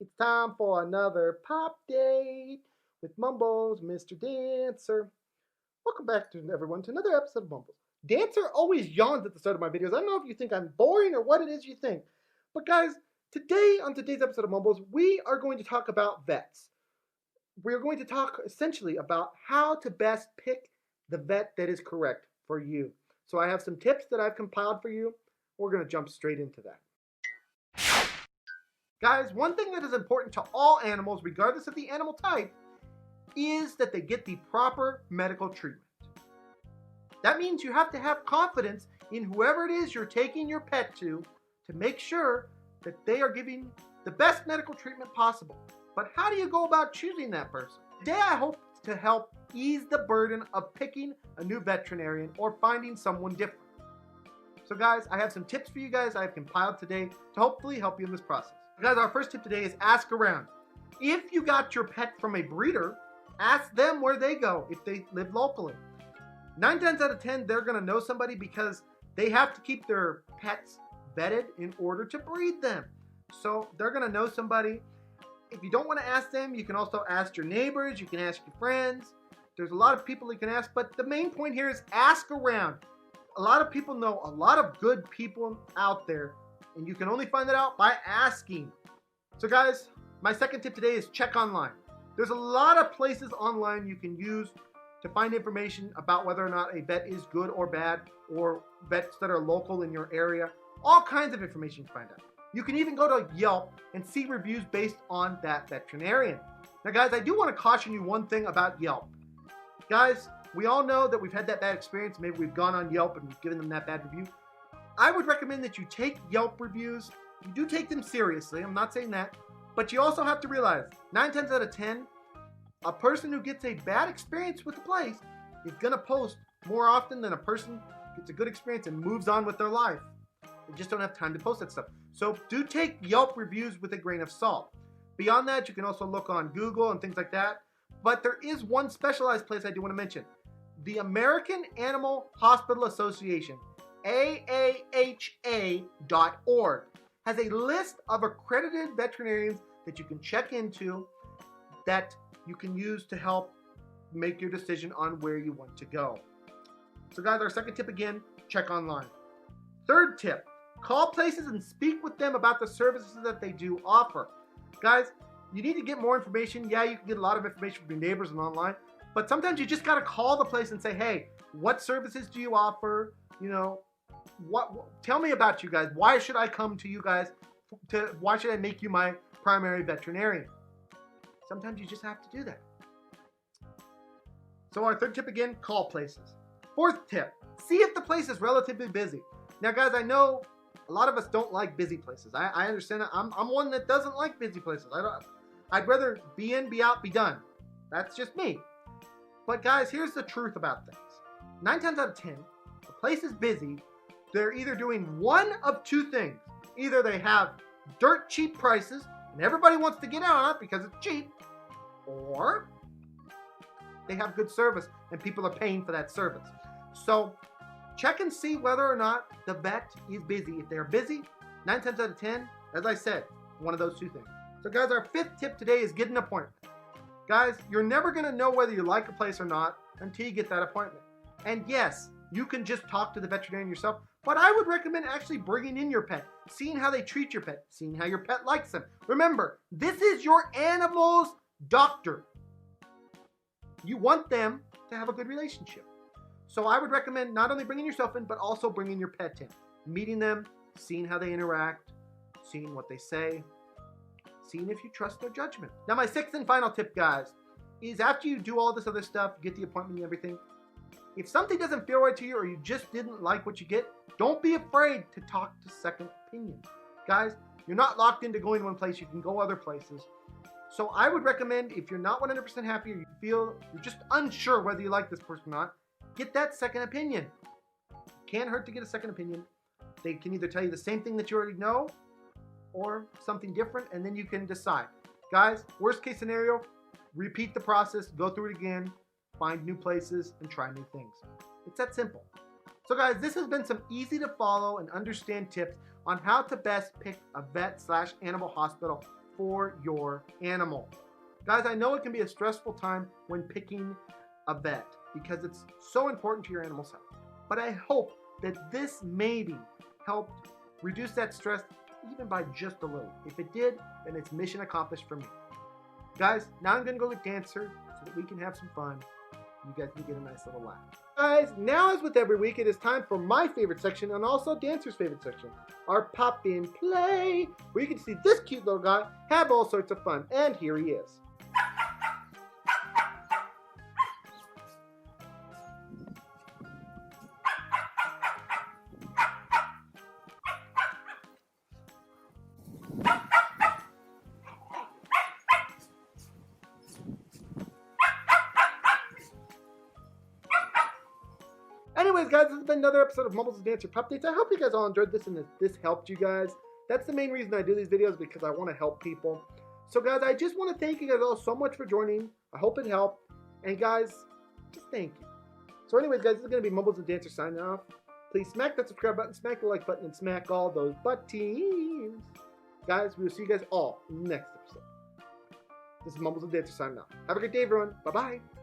It's time for another pop date with Mumbles, Mr. Dancer. Welcome back to everyone to another episode of Mumbles. Dancer always yawns at the start of my videos. I don't know if you think I'm boring or what it is you think. But guys, today on today's episode of Mumbles, we are going to talk about vets. We're going to talk essentially about how to best pick the vet that is correct for you. So I have some tips that I've compiled for you. We're going to jump straight into that. Guys, one thing that is important to all animals, regardless of the animal type, is that they get the proper medical treatment. That means you have to have confidence in whoever it is you're taking your pet to make sure that they are giving the best medical treatment possible. But how do you go about choosing that person? Today I hope to help ease the burden of picking a new veterinarian or finding someone different. So guys, I have some tips for you guys I have compiled today to hopefully help you in this process. Guys, our first tip today is ask around. If you got your pet from a breeder, ask them where they go if they live locally. 9 times out of 10, they're going to know somebody because they have to keep their pets vetted in order to breed them. So they're going to know somebody. If you don't want to ask them, you can also ask your neighbors, you can ask your friends. There's a lot of people you can ask, but the main point here is ask around. A lot of people know a lot of good people out there, and you can only find that out by asking. So guys, my second tip today is check online. There's a lot of places online you can use to find information about whether or not a vet is good or bad, or vets that are local in your area. All kinds of information to find out. You can even go to Yelp and see reviews based on that veterinarian. Now guys, I do want to caution you one thing about Yelp. Guys, we all know that we've had that bad experience. Maybe we've gone on Yelp and we've given them that bad review. I would recommend that you take Yelp reviews. You do take them seriously, I'm not saying that, but you also have to realize 9 times out of 10, a person who gets a bad experience with the place is going to post more often than a person gets a good experience and moves on with their life. They just don't have time to post that stuff. So do take Yelp reviews with a grain of salt. Beyond that, you can also look on Google and things like that. But there is one specialized place I do want to mention. The American Animal Hospital Association, AAHA.org, has a list of accredited veterinarians that you can check into that you can use to help make your decision on where you want to go. So guys, our second tip again, check online. Third tip, call places and speak with them about the services that they do offer. Guys, you need to get more information. Yeah, you can get a lot of information from your neighbors and online, but sometimes you just got to call the place and say, hey, what services do you offer? You know, tell me about you guys. Why should I come to you guys? Why should I make you my primary veterinarian? Sometimes you just have to do that. So our third tip again, call places. Fourth tip, see if the place is relatively busy. Now guys, I know a lot of us don't like busy places. I understand that. I'm one that doesn't like busy places. I'd rather be in, be out, be done. That's just me. But guys, here's the truth about things. 9 times out of 10, the place is busy. They're either doing one of two things. Either they have dirt cheap prices and everybody wants to get out on it because it's cheap, or they have good service and people are paying for that service. So check and see whether or not the vet is busy. If they're busy, 9 times out of 10, as I said, one of those two things. So guys, our fifth tip today is get an appointment. Guys, you're never going to know whether you like a place or not until you get that appointment. And yes, you can just talk to the veterinarian yourself, but I would recommend actually bringing in your pet, seeing how they treat your pet, seeing how your pet likes them. Remember, this is your animal's doctor. You want them to have a good relationship. So I would recommend not only bringing yourself in, but also bringing your pet in. Meeting them, seeing how they interact, seeing what they say, seeing if you trust their judgment. Now my sixth and final tip, guys, is after you do all this other stuff, get the appointment and everything, if something doesn't feel right to you or you just didn't like what you get, don't be afraid to talk to second opinions. Guys, you're not locked into going to one place, you can go other places. So I would recommend, if you're not 100% happy or you feel you're just unsure whether you like this person or not, get that second opinion. Can't hurt to get a second opinion. They can either tell you the same thing that you already know or something different, and then you can decide. Guys, worst case scenario, repeat the process, go through it again, find new places, and try new things. It's that simple. So guys, this has been some easy to follow and understand tips on how to best pick a vet/animal hospital for your animal. Guys, I know it can be a stressful time when picking a vet because it's so important to your animal's health. But I hope that this maybe helped reduce that stress even by just a little. If it did, then it's mission accomplished for me. Guys, now I'm going to go get Dancer so that we can have some fun. You guys can get a nice little laugh. Guys, now as with every week, it is time for my favorite section and also Dancer's favorite section, our Pop In Play, where you can see this cute little guy have all sorts of fun. And here he is. Anyways, guys, this has been another episode of Mumbles Dancer Pup Dates. I hope you guys all enjoyed this and this helped you guys. That's the main reason I do these videos, because I want to help people. So, guys, I just want to thank you guys all so much for joining. I hope it helped. And, guys, just thank you. So, anyways, guys, this is going to be Mumbles Dancer signing off. Please smack that subscribe button, smack the like button, and smack all those buttons. Guys, we will see you guys all next episode. This is Mumbles Dancer signing off. Have a great day, everyone. Bye-bye.